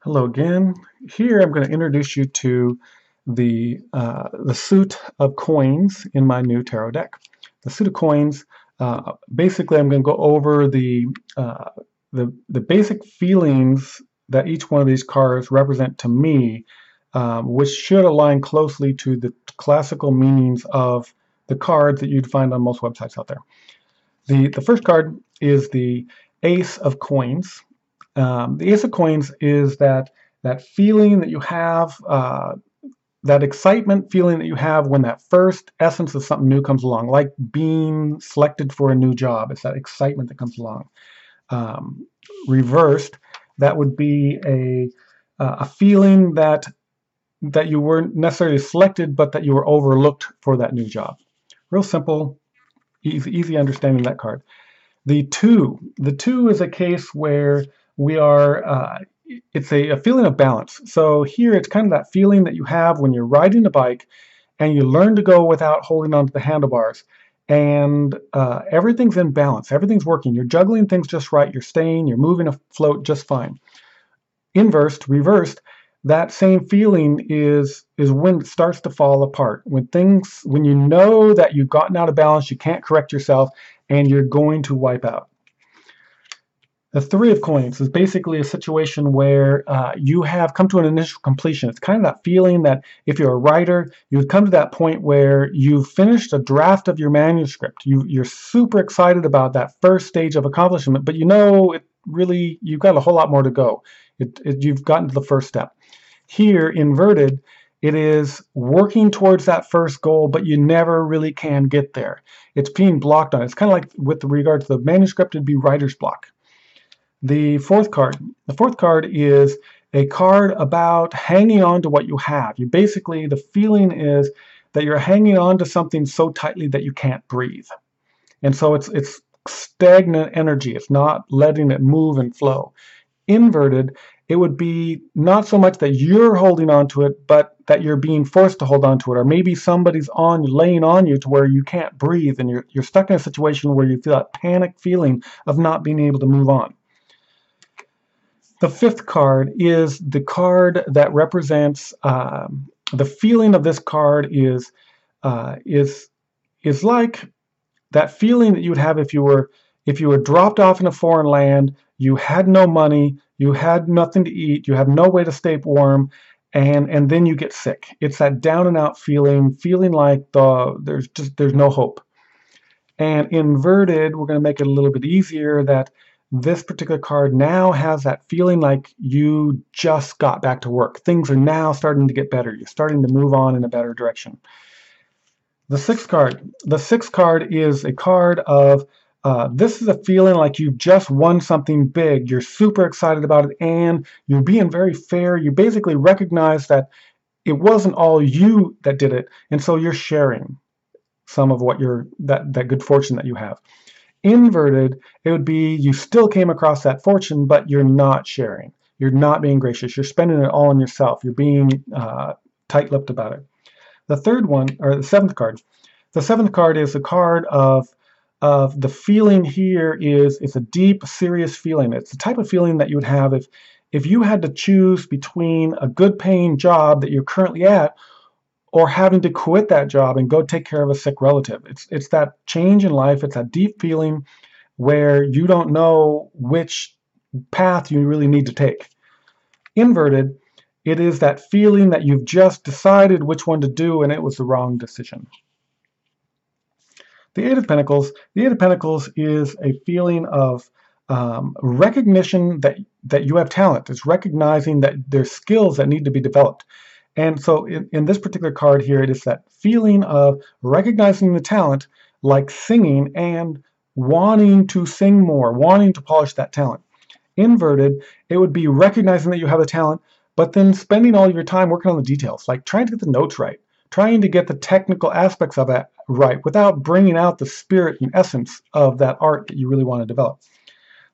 Hello again. Here I'm going to introduce you to the suit of coins in my new tarot deck. The suit of coins. Basically, I'm going to go over uh, the basic feelings that each one of these cards represent to me, which should align closely to the classical meanings of the cards that you'd find on most websites out there. The first card is the Ace of Coins. The Ace of Coins is that feeling that you have, that excitement feeling that you have when that first essence of something new comes along, like being selected for a new job. It's that excitement that comes along. Um, Reversed, that would be a feeling that you weren't necessarily selected, but that you were overlooked for that new job. Real simple, easy understanding that card. The two is a case where we are, it's a feeling of balance. So here it's kind of that feeling that you have when you're riding a bike and you learn to go without holding onto the handlebars. And everything's in balance, everything's working. You're juggling things just right, you're moving afloat just fine. Reversed, that same feeling is when it starts to fall apart. When you know that you've gotten out of balance, you can't correct yourself, and you're going to wipe out. The Three of Coins is basically a situation where you have come to an initial completion. It's kind of that feeling that if you're a writer, you've come to that point where you've finished a draft of your manuscript. You're super excited about that first stage of accomplishment, but you know you've got a whole lot more to go. You've gotten to the first step. Here, inverted, it is working towards that first goal, but you never really can get there. It's being blocked on. It's kind of like with regard to the manuscript, it'd be writer's block. The fourth card is a card about hanging on to what you have. The feeling is that you're hanging on to something so tightly that you can't breathe. And so it's stagnant energy. It's not letting it move and flow. Inverted, it would be not so much that you're holding on to it, but that you're being forced to hold on to it, or maybe somebody's laying on you to where you can't breathe, and you're stuck in a situation where you feel that panic feeling of not being able to move on. The fifth card is the card that represents the feeling of this card is like that feeling that you would have if you were dropped off in a foreign land, you had no money, you had nothing to eat, you have no way to stay warm, and then you get sick. It's that down and out feeling like there's no hope. And inverted, we're going to make it a little bit easier, that this particular card now has that feeling like you just got back to work. Things are now starting to get better. You're starting to move on in a better direction. The sixth card is a card of this is a feeling like you've just won something big. You're super excited about it, and you're being very fair. You basically recognize that it wasn't all you that did it, and so you're sharing some of what that good fortune that you have. Inverted, it would be you still came across that fortune, but you're not sharing. You're not being gracious. You're spending it all on yourself. You're being tight-lipped about it. The third one, or the seventh card. The seventh card is a card of the feeling here it's a deep, serious feeling. It's the type of feeling that you would have if you had to choose between a good-paying job that you're currently at or having to quit that job and go take care of a sick relative. It's that change in life. It's that deep feeling where you don't know which path you really need to take. Inverted, it is that feeling that you've just decided which one to do and it was the wrong decision. The Eight of Pentacles is a feeling of recognition that you have talent. It's recognizing that there's skills that need to be developed. And so in this particular card here, it is that feeling of recognizing the talent, like singing, and wanting to sing more, wanting to polish that talent. Inverted, it would be recognizing that you have the talent, but then spending all of your time working on the details, like trying to get the notes right, trying to get the technical aspects of it right without bringing out the spirit and essence of that art that you really want to develop.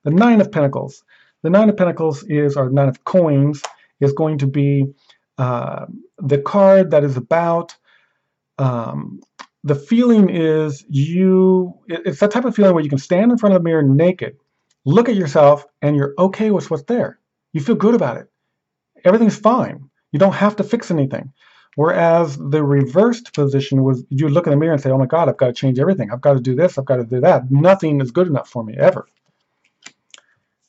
The Nine of Pentacles. The Nine of Pentacles or Nine of Coins, is going to be the card that is about the feeling is it's that type of feeling where you can stand in front of the mirror naked, look at yourself, and you're okay with what's there. You feel good about it. everything's fine. You don't have to fix anything. Whereas the reversed position was you look in the mirror and say, oh my God, I've got to change everything. I've got to do this. I've got to do that. Nothing is good enough for me ever.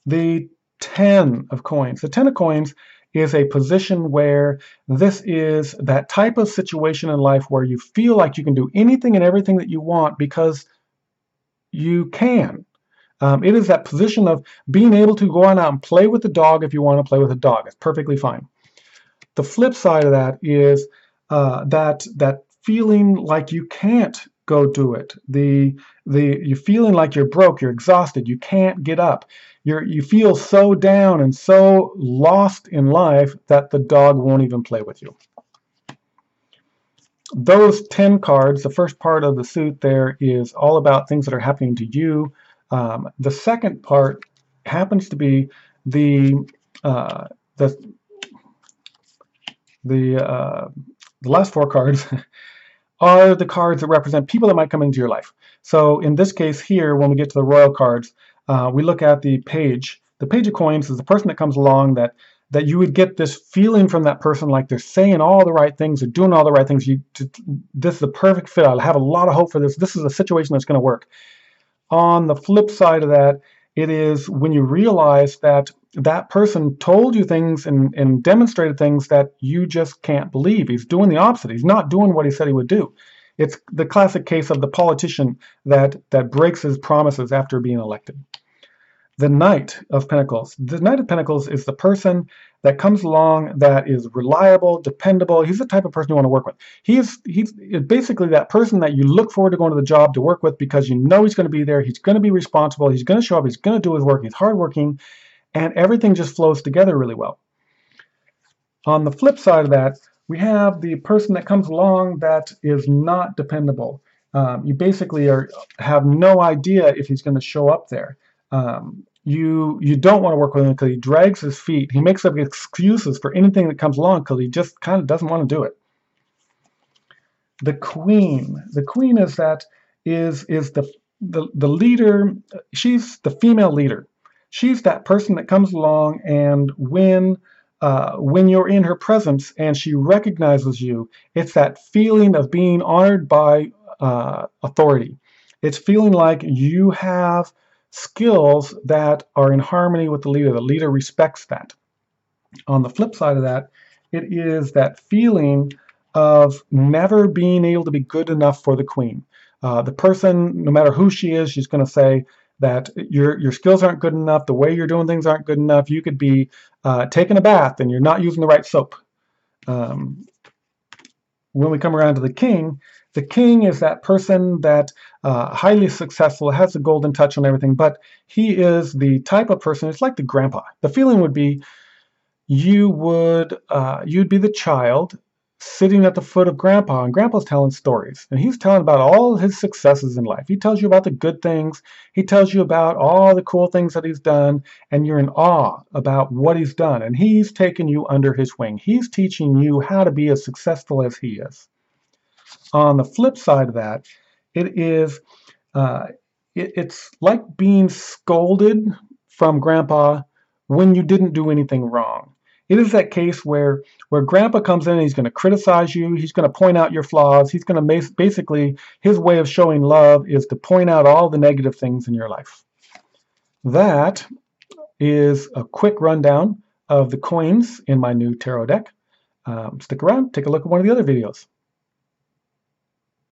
The 10 of coins. The 10 of coins is a position where this is that type of situation in life where you feel like you can do anything and everything that you want because you can. It is that position of being able to go on out and play with the dog if you want to play with a dog. It's perfectly fine. The flip side of that is that feeling like you can't go do it. You feeling like you're broke, you're exhausted, you can't get up. You feel so down and so lost in life that the dog won't even play with you. Those 10 cards, the first part of the suit there is all about things that are happening to you. The second part happens to be the last 4 cards are the cards that represent people that might come into your life. So in this case here, when we get to the royal cards, we look at the page. The page of coins is the person that comes along that you would get this feeling from that person like they're saying all the right things, they're doing all the right things. This is a perfect fit. I have a lot of hope for this. This is a situation that's going to work. On the flip side of that, it is when you realize that that person told you things and demonstrated things that you just can't believe. He's doing the opposite. He's not doing what he said he would do. It's the classic case of the politician that breaks his promises after being elected. The Knight of Pentacles. The Knight of Pentacles is the person that comes along that is reliable, dependable. He's the type of person you want to work with. He's basically that person that you look forward to going to the job to work with because you know he's going to be there, he's going to be responsible, he's going to show up, he's going to do his work, he's hardworking, and everything just flows together really well. On the flip side of that, we have the person that comes along that is not dependable. You basically have no idea if he's going to show up there. You don't want to work with him because he drags his feet. He makes up excuses for anything that comes along because he just kind of doesn't want to do it. The Queen. The Queen is the leader. She's the female leader. She's that person that comes along, and when you're in her presence and she recognizes you, it's that feeling of being honored by authority. It's feeling like you have skills that are in harmony with the leader. The leader respects that. On the flip side of that, it is that feeling of never being able to be good enough for the Queen. The person, no matter who she is, she's going to say that your skills aren't good enough, the way you're doing things aren't good enough. You could be taking a bath and you're not using the right soap. When we come around to the King is that person that highly successful, has the golden touch on everything, but he is the type of person, it's like the grandpa. The feeling would be you'd be the child sitting at the foot of Grandpa, and Grandpa's telling stories, and he's telling about all his successes in life. He tells you about the good things, he tells you about all the cool things that he's done, and you're in awe about what he's done, and he's taken you under his wing. He's teaching you how to be as successful as he is. On the flip side of that, it's like being scolded from Grandpa when you didn't do anything wrong. It is that case where Grandpa comes in and he's going to criticize you, he's going to point out your flaws, he's going to basically, his way of showing love is to point out all the negative things in your life. That is a quick rundown of the coins in my new tarot deck. Stick around, take a look at one of the other videos.